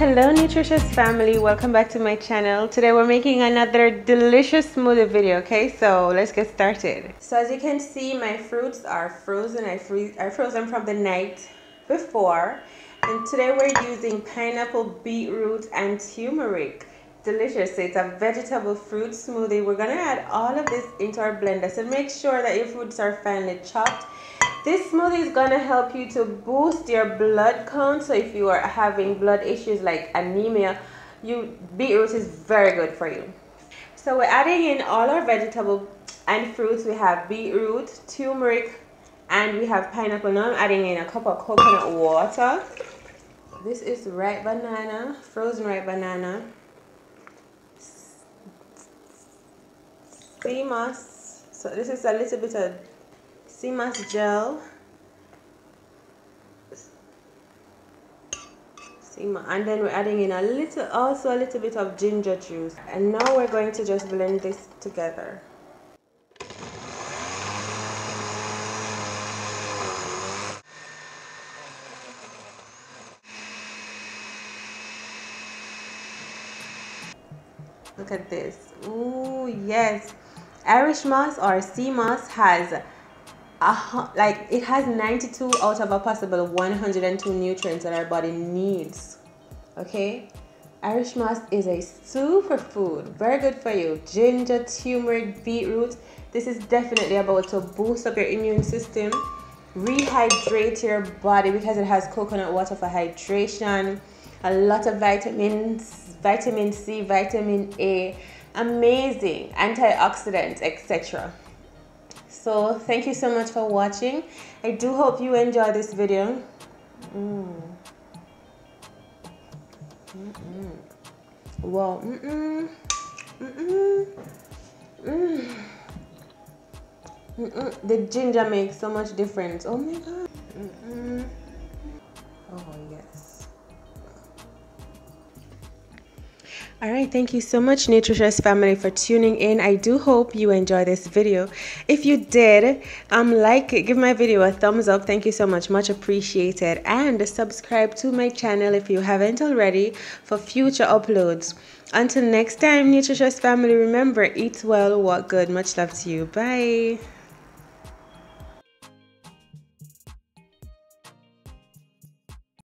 Hello nutritious family, welcome back to my channel. Today we're making another delicious smoothie video. Okay, so let's get started. So as you can see, my fruits are frozen. I froze them from the night before, and today we're using pineapple, beetroot and turmeric. Delicious. It's a vegetable fruit smoothie. We're gonna add all of this into our blender, so make sure that your fruits are finely chopped. This smoothie is gonna help you to boost your blood count. So if you are having blood issues like anemia, beetroot is very good for you. So we're adding in all our vegetable and fruits. We have beetroot, turmeric, and we have pineapple. Now I'm adding in a cup of coconut water. This is ripe banana, frozen ripe banana. Sea moss. So this is a little bit of sea moss gel. And then we're adding in also a little bit of ginger juice. And now we're going to just blend this together. Look at this. Ooh, yes. Irish moss or sea moss has it has 92 out of a possible 102 nutrients that our body needs. Okay, Irish moss is a superfood, very good for you. Ginger, turmeric, beetroot. This is definitely about to boost up your immune system, rehydrate your body because it has coconut water for hydration, a lot of vitamins, vitamin C, vitamin A, amazing antioxidants, etc. So thank you so much for watching. I do hope you enjoy this video. Wow. The ginger makes so much difference. Oh my god. Oh yes. Alright, thank you so much nutritious family for tuning in. I do hope you enjoyed this video. If you did, give my video a thumbs up. Thank you so much, much appreciated. And subscribe to my channel if you haven't already for future uploads. Until next time nutritious family, remember, eat well, walk good. Much love to you. Bye.